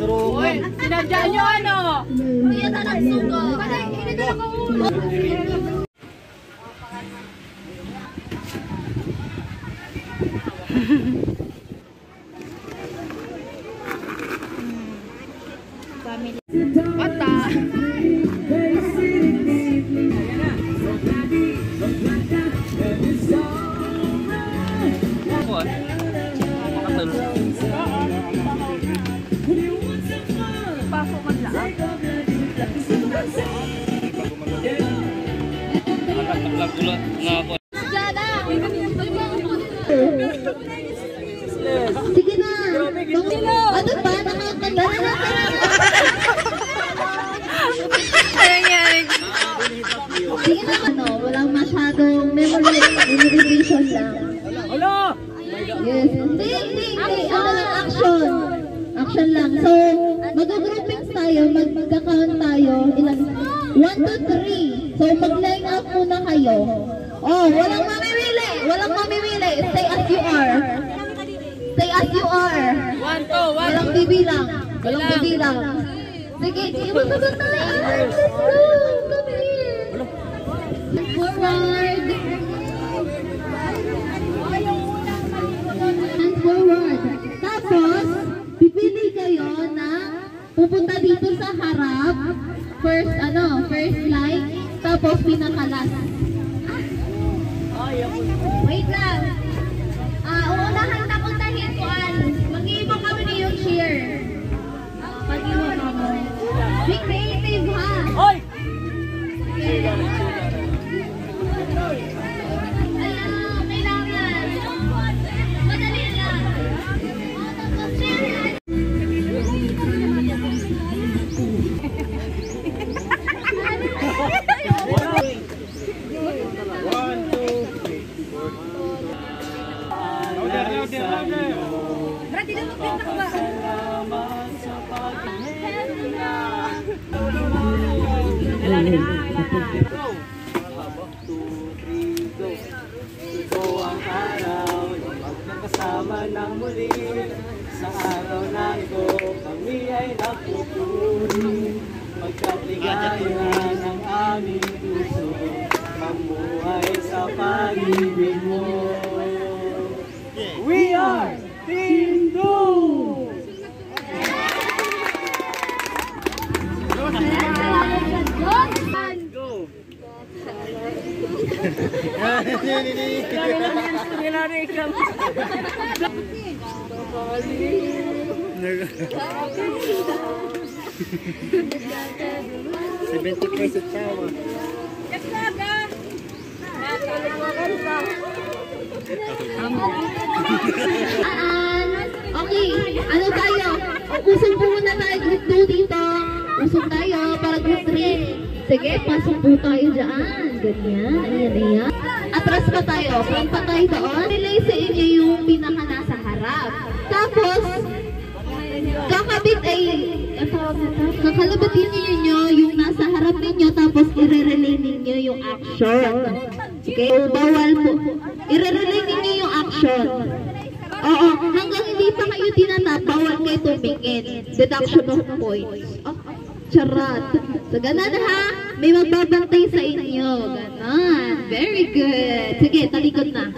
Uy, sinadya nyo ano? Kaya na nagsuga. Bata. Pasok man lang. Sige na. Ano ba? Nakakanda na. Sige na. Walang masyadong memorization lang. Yes. Hindi. Action. Action lang. So, mag-groupings tayo. Mag-count tayo. Ilan? 1, 2, 3. So, mag-line up muna kayo. Oh, walang mamimili. Walang mamimili. Stay as you are. Stay as you are. 1, 2, 1. Walang bibilang. Walang bibilang. Sige, magsagot na. Let's go. Come here. Forward. And forward. Tapos, pipili kayo na pupunta dito sa harap. First line. Tapos, pinakalas. Wait lang. Uunahan na puntahin ko. Mag-iibang kami ni yung cheer. Mag-iibang kami. Be creative, ha? Hoy! Kailangan. Madali lang. Ito ang araw magkakasama ng muli. Sa araw na ito kami ay napupuri. Magkatigayan ng aming puso, mamuhay sa pag-ibig mo. We are Team Doom! Okay, ano tayo? Usong po muna tayo, group 2 dito. Usong tayo para group 3. Sige, pasok po tayo dyan. Ganyan, ayan. Atras pa tayo, front pa tayo doon. Relay sa inyo yung pinaka nasa harap. Tapos, kakalabatin ninyo yung nasa harap ninyo, tapos i-relay ninyo yung action. Okay, bawal po. I-relay ninyo yung action. Oo, hanggang hindi pa kayo tinatap, bawal kayo tumingin. Deduction of points. Oh, charot. So, ganon ha. May magbabantay sa inyo. Ganon. Very good. Sige, talikod na.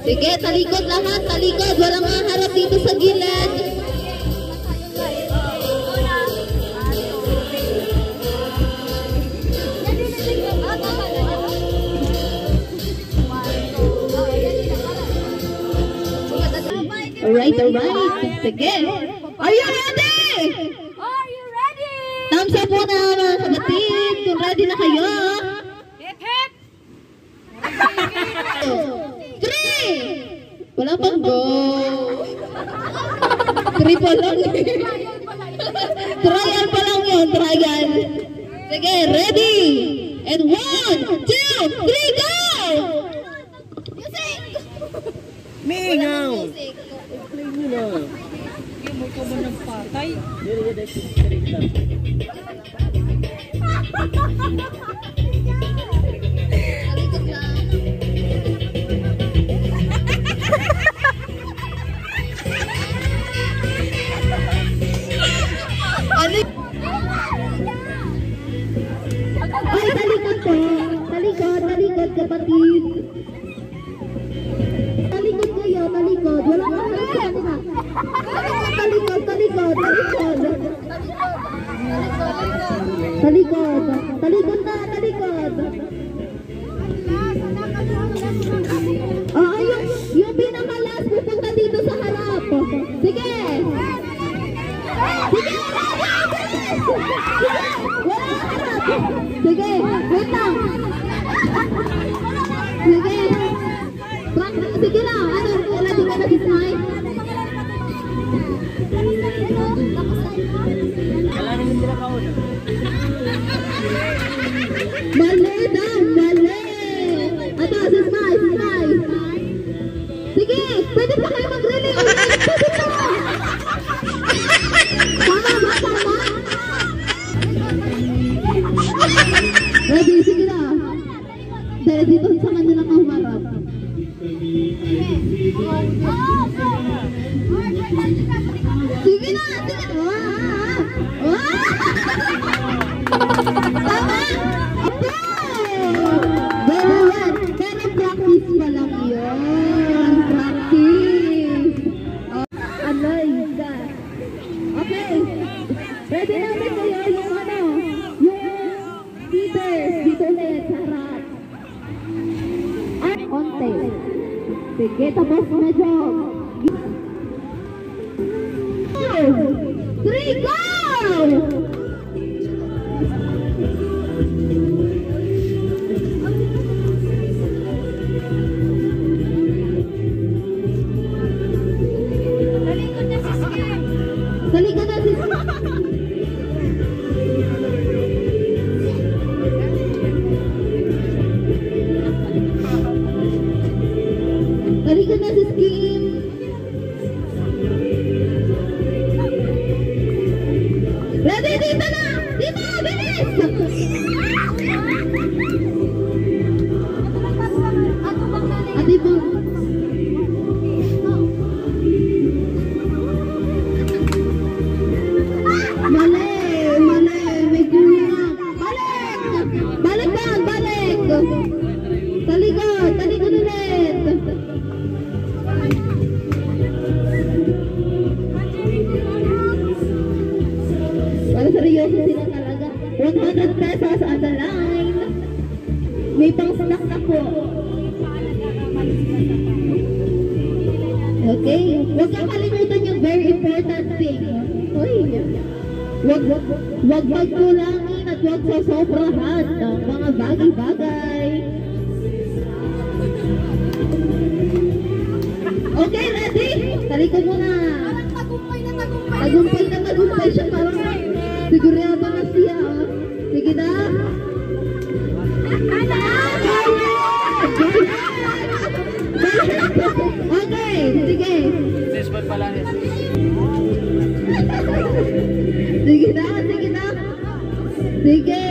Sige, talikod lahat. Talikod. Walang maharap dito sa gilid. Alright. Sige. Are you ready? Are you ready? Thumbs up muna mga kapatid. Kung ready na kayo. Hip! 3! Wala pang go. 3 pa lang. Trial pa lang yun. Trial. Sige, ready? And 1, 2, 3, go! Music! Mingaw! Play mo na. Yung mo ka mo ng patay. kapatid. Talikod kayo, talikod. Walang kahasan na. Talikod, talikod, talikod. Talikod. Talikod na, talikod. Oo, yung pinakalas pupunta dito sa harap. Sige. Sige, sige, wait lang. Sige. Sige lang, ano, ready ka na si Smile? Mali daw, mali. Ito, si Smile, Smile. Sige, pwede pa kayo mag-relay. Pwede pa. Tama ba, tama? Ready, sige na. Dahil dito sa kanila ka humarap. Sige na, sige na. Tama? Very well. Pero practice pa lang yun. Practice. Alay ka. Okay. Ready na ulit kayo yung ano, yung leaders dito ulit sa harap. At onte. Sige, tapos medyo. 3, go! Talikod na si Skip. Talikod na si Skip. Ready, dito na! Dito, bilis! Ate po. Mali, mali, may kulang. Balik! Balik ba? Balik! Talikod, talikod ulit. Para seryoso sila talaga. 100 pesos on the line. May pang-snack na po. Okay? Huwag kang kalimutan yung very important thing. Uy. Huwag magkulangin at huwag sasobrahan ng mga bagay-bagay. Okay, ready? Talikod mo na. Tagumpay na tagumpay siya. Parang sigurado na siya. Sige na. Okay, sige. Sige na, sige na. Sige.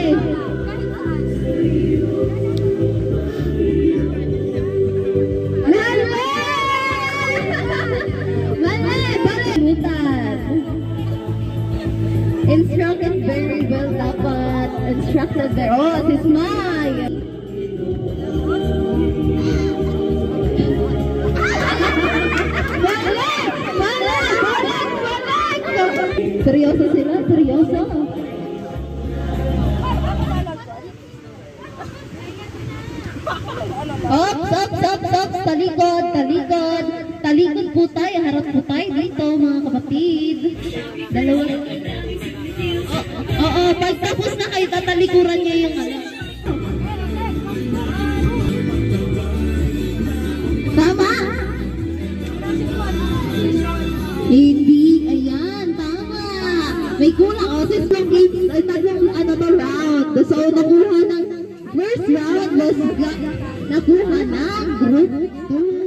Instructed very well dapat. Instructed very well. Oh, si Smile. Balik! Balik! Balik! Balik! Seryoso sila? Seryoso? Ops, ops, ops, ops. Talikod, talikod. Talikod po tayo. Harap po tayo dito, mga kapatid. Dalawa. Oo, pagtapos na kayo, tatalikuran niya yung ano. Tama? Hindi, ayan, tama. May kulang, o, since long games, ay tatlong round. So, nakuha ng first round, nakuha ng group 2.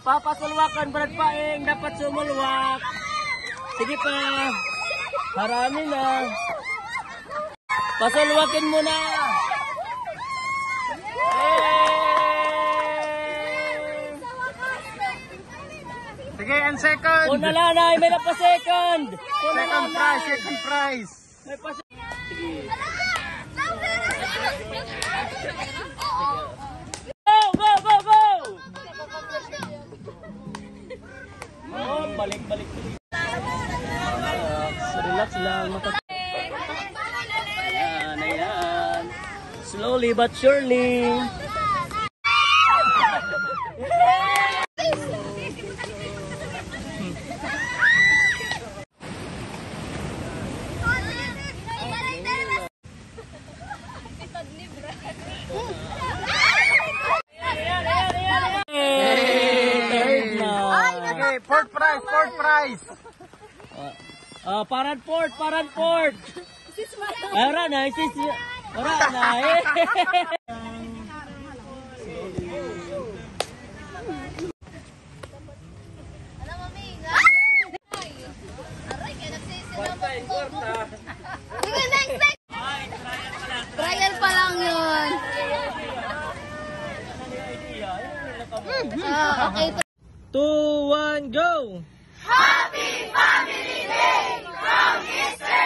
Papasulwakan, Brad Paeng, dapat sumulwak. Sige pa. Harami na. Pasulwakin mo na. Sige, and second. Una lanay, may na pa second. Second prize, second prize. May pa Sige. Go, go, go, go! Oh, balik. Relax lang. Ayan. Slowly but surely. Okay, fourth prize. Parad port. Ora na, Trial pa lang yun. Okay. 2, 1, go! Happy Family Day from Easter!